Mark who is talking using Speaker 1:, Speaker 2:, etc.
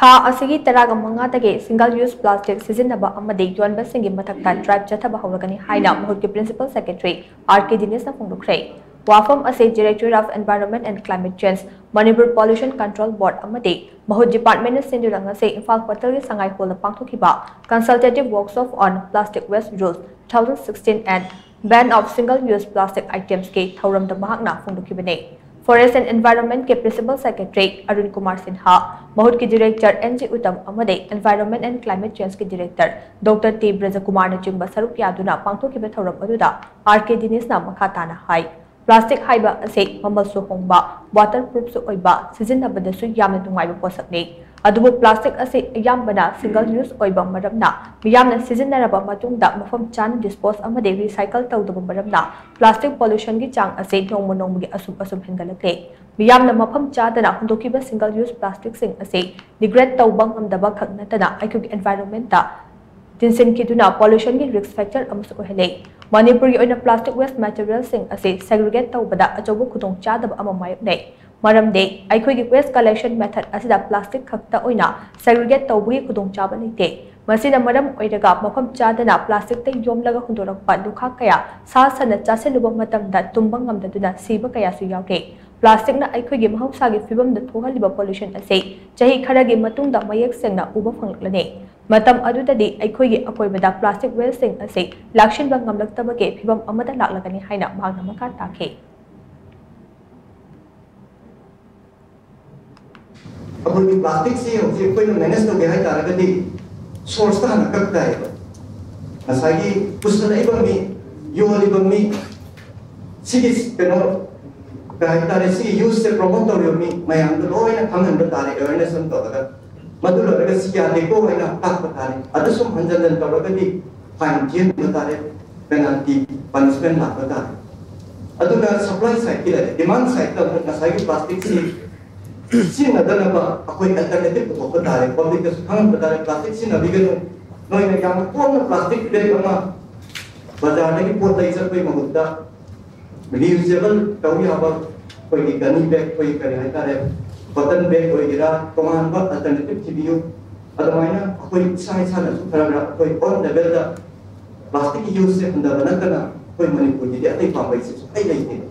Speaker 1: था असिगी तरागा मंगातगे सिंगल यूज प्लास्टिक सिजिनबा अमदे योनबसिंगी मथक्ता ड्राइव चथबा हौरगनी हाइना मुहुतकी प्रिंसिपल सेक्रेटरी आर.के. दिनेशना फोंदोखरे वाफम असे director of environment and climate change Manipur pollution control board अमदे महूत डिपार्टमेंट सिंजुरंग असे इम्फाल पोर्टल के संगाई होल पांगथोखिबा consultative workshop on plastic waste rules 2016 and ban of single use plastic items के थौरम द महाकना फोंदोखिबने फॉरेस्ट एंड एनवायरनमेंट के प्रिंसिपल सेक्रेटरी अरुण कुमार सिन्हा महूत की डायरेक्टर एन.जी. उत्तम अमदे एनवायरनमेंट एंड क्लाइमेट चेंज के डायरेक्टर डॉक्टर टी ब्रजकुमार ने चिंबा सरुक यादुना पांगथोखिबा थौरम अदुदा आर.के. दिनेशना मखाताना हाई प्लास्टिक हाइबा असे ममलसु होंबा वाटर प्रूफ सु ओइबा सिजिनबदसु यामना नुंगाइबा पोसकने अदुबु प्लास्टिक असे यामबना सिंगल यूज ओइबा मरमना मियामना सिजिनरबा मतुंगदा मफम चान डिस्पोज अमदे रिसाइकल तौदबा मरमना प्लास्टिक पोल्यूशन की चांग असे नोंगम नोंगमगी असुम हेंगलके मियामना मफम चादना हुंदोखिबा सिंगल यूज प्लास्टिक सिंग असे डिग्रेड तौबा ngमदबा खगनतना आइकुगी एनवायरनमेंट तिनसिन किदुना पोल्यूशन की रिस्क फैक्टर अमसु ओहले मणिपुर की ओइना प्लास्टिक वेस्ट मटेरियल सिंग असे सेग्रीगेट तौबदा अचौबा खुदोंग चादबा अमा मायोकनै मरमदे आइखोगी waste collection method असिदा plastic खक्ता ओइना segregate तौबगी खुदोंग चाबा लेते मसिना मरम ओइरगा मफम चादना प्लास्टिक ते योमलगा हुंदोरकपा लुखा कया सा सना चासेलुबा मतमदा तुम्बा ngमददुना सीबा कयासु यावके प्लास्टिक ना आइखोगी महौसागी फिबम द थोहलिबा पोल्यूशन असे चही खरगे मतुंगदा मयेक सेंगना उबा फंगलने मतम अदुददी आइखोगी अकोइबदा प्लास्टिक वेस्ट सिंग असे लाक्शिनबा ngमलक्तबगे फिबम अमदा लाक्लगनी हाइना मागना मका ताखे
Speaker 2: अकोइगी प्लास्टिक से होजे कोइना मैनेज तोगे हाइ तारगदी सोर्स ता हना कक्ता है नसागी पुस्तलाइबा मी योलिबा मी सिगिस कनो कहतारे सी यूज से प्रमोट तोरियो मी मयाम तो लोइना खंगन बतारे अवेयरनेस हम तोदा मधुर लगे सिया देखो है ताक बतारे अदसुम हंजन तोरगदी फाइन जेन बतारे पेनल्टी पनिशमेंट ला बतारे अदुना सप्लाई साइड की डिमांड साइड ता नसागी प्लास्टिक से सिन अदनबा अकोइ अल्टरनेटिव तो बतारे पब्लिक के खंगन बतारे प्लास्टिक सिन अबिगनो नोइना याम कोन प्लास्टिक बैग अमा बाजार की पोत इजत कोई महुद्दा रियूजेबल तौई हबा कोई गनी बैग कोई करे है तारे बटन बैग कोई गिरा तोमान बा अल्टरनेटिव थिबियो अदमाइना कोई साइ साना सुथरा कोई ऑन लेवल दा प्लास्टिक यूज से अंदर बनकना कोई मणिपुर की अतै पाबै से आई लेते